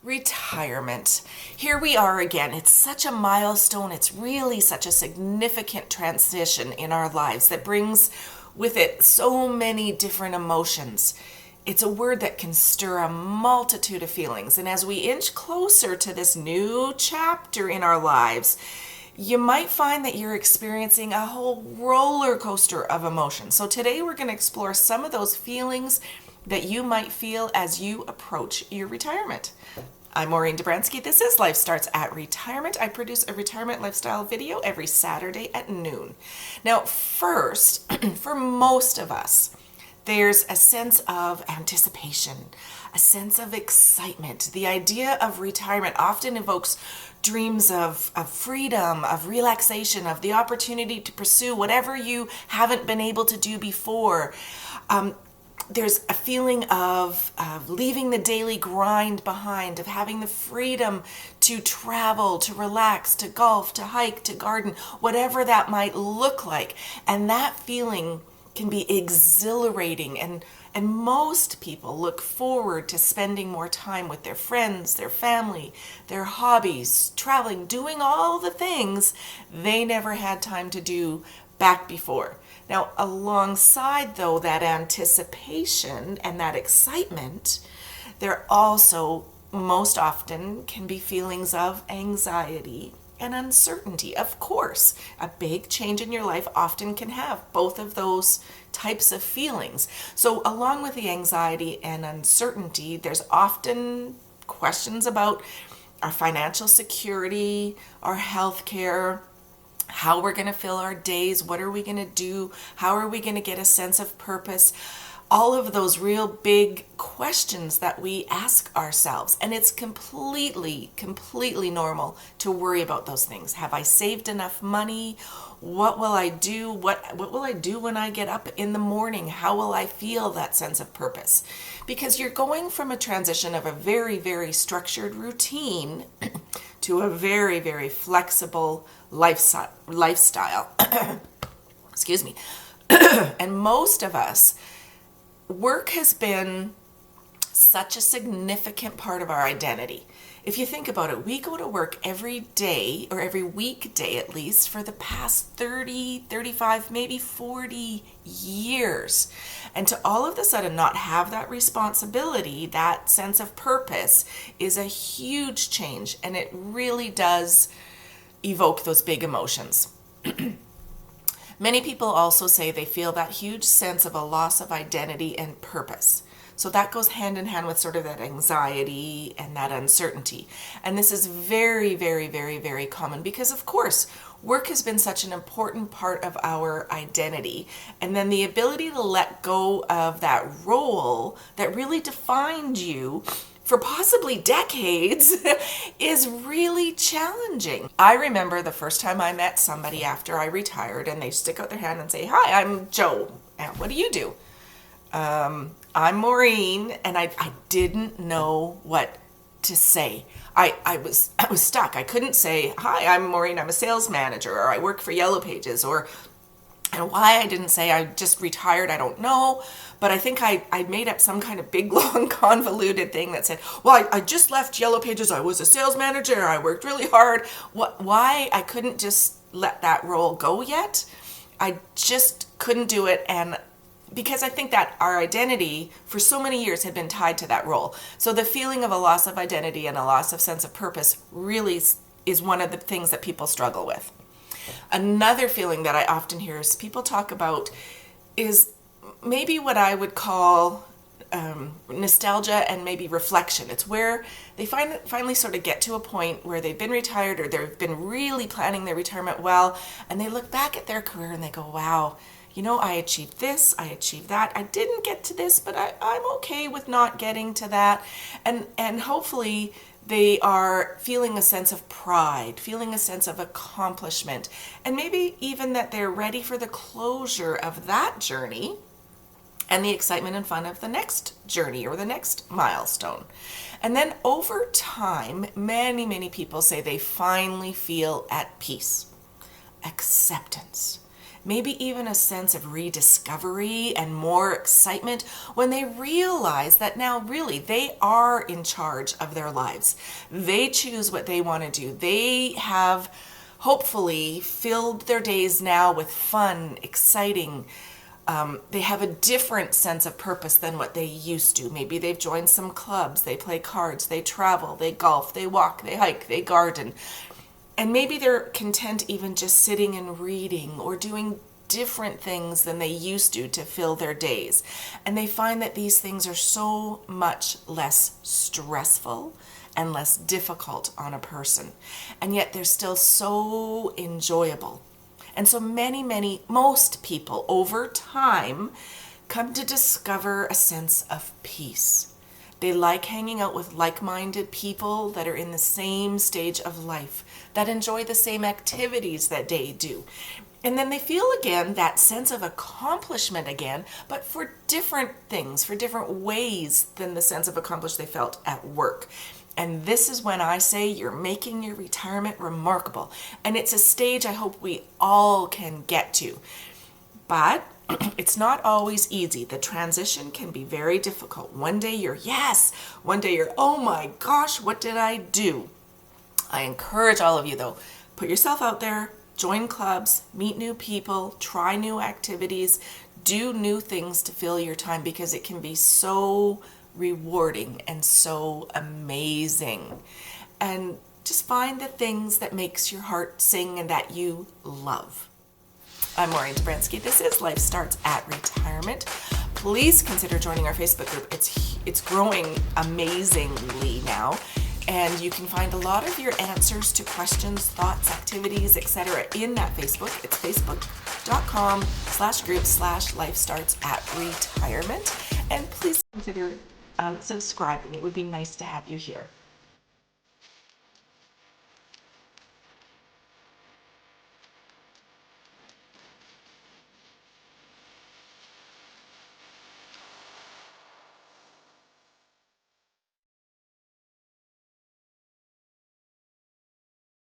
Retirement. Here we are again. It's such a milestone. It's really such a significant transition in our lives that brings with it so many different emotions. It's a word that can stir a multitude of feelings. And as we inch closer to this new chapter in our lives, you might find that you're experiencing a whole roller coaster of emotions. So today we're going to explore some of those feelings that you might feel as you approach your retirement. I'm Maureen Dobransky. This is Life Starts at Retirement. I produce a retirement lifestyle video every Saturday at noon. Now, first, for most of us, there's a sense of anticipation, a sense of excitement. The idea of retirement often evokes dreams of freedom, of relaxation, of the opportunity to pursue whatever you haven't been able to do before. There's a feeling of leaving the daily grind behind, of having the freedom to travel, to relax, to golf, to hike, to garden, whatever that might look like. And that feeling can be exhilarating, and most people look forward to spending more time with their friends, their family, their hobbies, traveling, doing all the things they never had time to do back before. Now, alongside though that anticipation and that excitement, there also most often can be feelings of anxiety and uncertainty. Of course, a big change in your life often can have both of those types of feelings. So along with the anxiety and uncertainty, there's often questions about our financial security, our health care, how we're going to fill our days, what are we going to do, how are we going to get a sense of purpose, all of those real big questions that we ask ourselves. And it's completely normal to worry about those things. Have I saved enough money? What will I do? What will I do when I get up in the morning? How will I feel that sense of purpose? Because you're going from a transition of a very structured routine to a very flexible lifestyle. Excuse me. And most of us, work has been such a significant part of our identity. If you think about it, we go to work every day, or every weekday at least, for the past 30, 35, maybe 40 years. And to all of a sudden not have that responsibility, that sense of purpose, is a huge change. And it really does evoke those big emotions. Many people also say they feel that huge sense of a loss of identity and purpose. So that goes hand in hand with sort of that anxiety and that uncertainty. And this is very common because, of course, work has been such an important part of our identity. And then the ability to let go of that role that really defined you for possibly decades is really challenging. I remember the first time I met somebody after I retired, and they stick out their hand and say, "Hi, I'm Joe. And what do you do?" I'm Maureen, and I didn't know what to say. I was stuck. I couldn't say, "Hi, I'm Maureen. I'm a sales manager," or "I work for Yellow Pages," and why I didn't say I just retired, I don't know. But I think I made up some kind of big, long, convoluted thing that said, "Well, I just left Yellow Pages. I was a sales manager. I worked really hard." Why I couldn't just let that role go yet? I just couldn't do it. And because I think that our identity for so many years had been tied to that role. So the feeling of a loss of identity and a loss of sense of purpose really is one of the things that people struggle with. Another feeling that I often hear is people talk about is maybe what I would call nostalgia and maybe reflection. It's where they finally sort of get to a point where they've been retired, or they've been really planning their retirement well, and they look back at their career and they go, "Wow, you know, I achieved this, I achieved that. I didn't get to this, but I'm okay with not getting to that." And hopefully they are feeling a sense of pride, feeling a sense of accomplishment, and maybe even that they're ready for the closure of that journey and the excitement and fun of the next journey or the next milestone. And then over time, many people say they finally feel at peace, acceptance. maybe even a sense of rediscovery and more excitement when they realize that now really they are in charge of their lives. They choose what they want to do. They have hopefully filled their days now with fun, exciting. They have a different sense of purpose than what they used to. Maybe they've joined some clubs, they play cards, they travel, they golf, they walk, they hike, they garden. And maybe they're content even just sitting and reading or doing different things than they used to fill their days. And they find that these things are so much less stressful and less difficult on a person. And yet they're still so enjoyable. And so most people over time come to discover a sense of peace. They like hanging out with like-minded people that are in the same stage of life, that enjoy the same activities that they do. And then they feel again that sense of accomplishment again, but for different things, for different ways than the sense of accomplishment they felt at work. And this is when I say you're making your retirement remarkable. And it's a stage I hope we all can get to. But it's not always easy. The transition can be very difficult. One day you're yes, one day you're oh my gosh, what did I do? I encourage all of you though, put yourself out there, join clubs, meet new people, try new activities, do new things to fill your time because it can be so rewarding and so amazing. And just find the things that makes your heart sing and that you love. I'm Maureen Dabrowski. This is Life Starts at Retirement. Please consider joining our Facebook group. It's growing amazingly now. And you can find a lot of your answers to questions, thoughts, activities, etc. in that Facebook. It's facebook.com/group/lifestartsaretirement. And please consider subscribing. It would be nice to have you here.